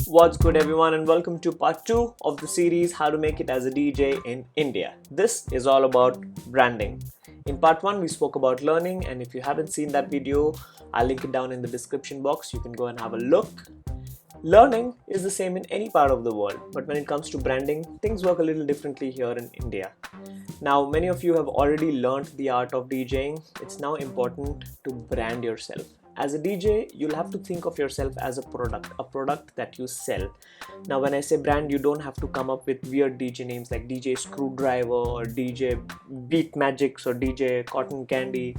What's good, everyone, and welcome to part 2 of the series How to Make It as a DJ in India. This is all about branding. In part 1 we spoke about learning, and if you haven't seen that video, I'll link it down in the description box. You can go and have a look. Learning is the same in any part of the world, but when it comes to branding, things work a little differently here in India. Now, many of you have already learned the art of DJing. It's now important to brand yourself. As a DJ, you'll have to think of yourself as a product that you sell. Now, when I say brand, you don't have to come up with weird DJ names like DJ Screwdriver or DJ Beat Magics or DJ Cotton Candy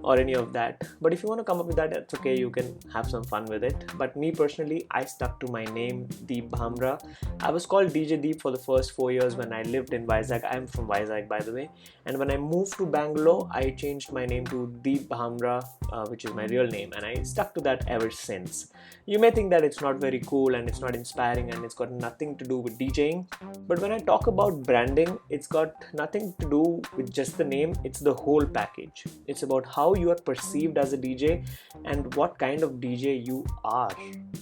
or any of that. But if you want to come up with that, that's okay, you can have some fun with it. But me personally, I stuck to my name, Deep Bhamra. I was called DJ Deep for the first 4 years when I lived in Vizag. I'm from Vizag, by the way. And when I moved to Bangalore, I changed my name to Deep Bhamra, which is my real name, and I stuck to that ever since. You may think that it's not very cool and it's not inspiring and it's got nothing to do with DJing, but when I talk about branding, it's got nothing to do with just the name, it's the whole package. It's about how you are perceived as a DJ and what kind of DJ you are.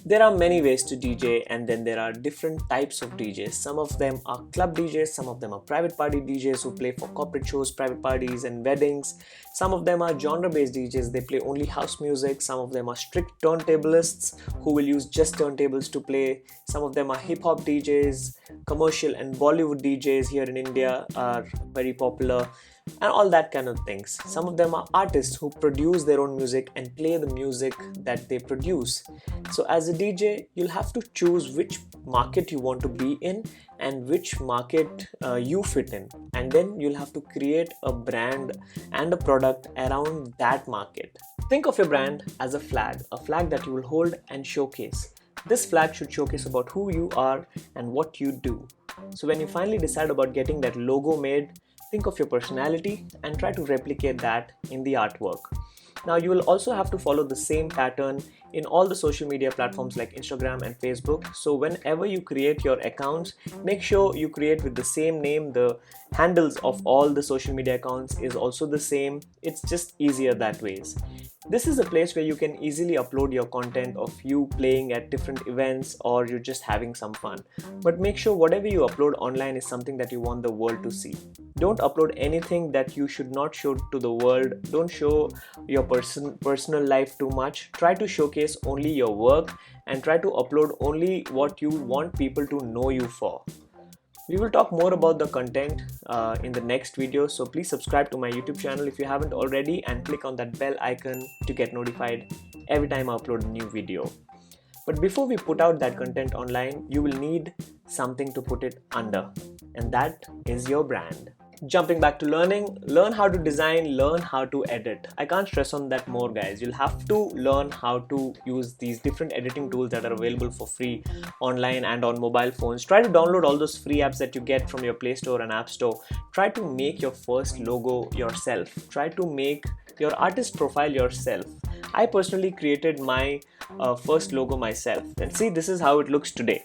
There are many ways to DJ, and then there are different types of DJs. Some of them are club DJs, some of them are private party DJs who play for corporate shows, private parties and weddings. Some of them are genre-based DJs, they play only house music. Some of them are strict turntablists who will use just turntables to play. Some of them are hip-hop DJs. Commercial and Bollywood DJs here in India are very popular, and all that kind of things. Some of them are artists who produce their own music and play the music that they produce. So as a DJ, you'll have to choose which market you want to be in and which market you fit in, and then you'll have to create a brand and a product around that market. Think of your brand as a flag that you will hold and showcase. This flag should showcase about who you are and what you do. So when you finally decide about getting that logo made, think of your personality and try to replicate that in the artwork. Now, you will also have to follow the same pattern in all the social media platforms like Instagram and Facebook. So whenever you create your accounts, make sure you create with the same name. The handles of all the social media accounts is also the same. It's just easier that ways. This is a place where you can easily upload your content of you playing at different events or you're just having some fun. But make sure whatever you upload online is something that you want the world to see. Don't upload anything that you should not show to the world. Don't show your personal life too much. Try to showcase only your work and try to upload only what you want people to know you for. We will talk more about the content in the next video, so please subscribe to my YouTube channel if you haven't already and click on that bell icon to get notified every time I upload a new video. But before we put out that content online, you will need something to put it under, and that is your brand. Jumping back to learning, learn how to design, learn how to edit. I can't stress on that more, guys. You'll have to learn how to use these different editing tools that are available for free online and on mobile phones. Try to download all those free apps that you get from your Play Store and App Store. Try to make your first logo yourself. Try to make your artist profile yourself. I personally created my first logo myself, and see, this is how it looks today.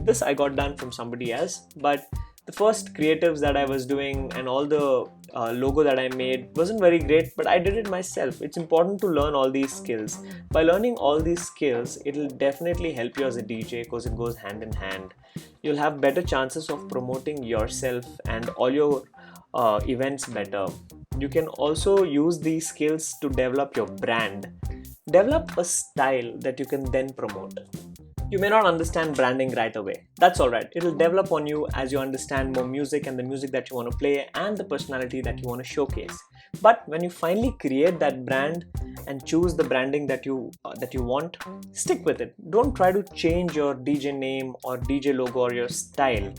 This I got done from somebody else, but the first creatives that I was doing and all the logo that I made wasn't very great, but I did it myself. It's important to learn all these skills. By learning all these skills, it'll definitely help you as a DJ because it goes hand in hand. You'll have better chances of promoting yourself and all your events better. You can also use these skills to develop your brand. Develop a style that you can then promote. You may not understand branding right away. That's alright. It'll develop on you as you understand more music and the music that you want to play and the personality that you want to showcase. But when you finally create that brand and choose the branding that you want, stick with it. Don't try to change your DJ name or DJ logo or your style.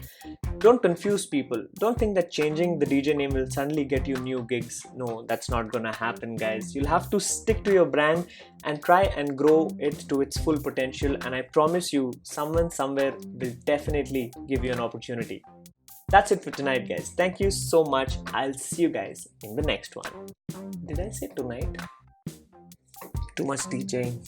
Don't confuse people. Don't think that changing the DJ name will suddenly get you new gigs. No, that's not gonna happen, guys. You'll have to stick to your brand and try and grow it to its full potential, and I promise you, someone somewhere will definitely give you an opportunity. That's it for tonight, guys. Thank you so much. I'll see you guys in the next one. Did I say tonight? Too much DJing.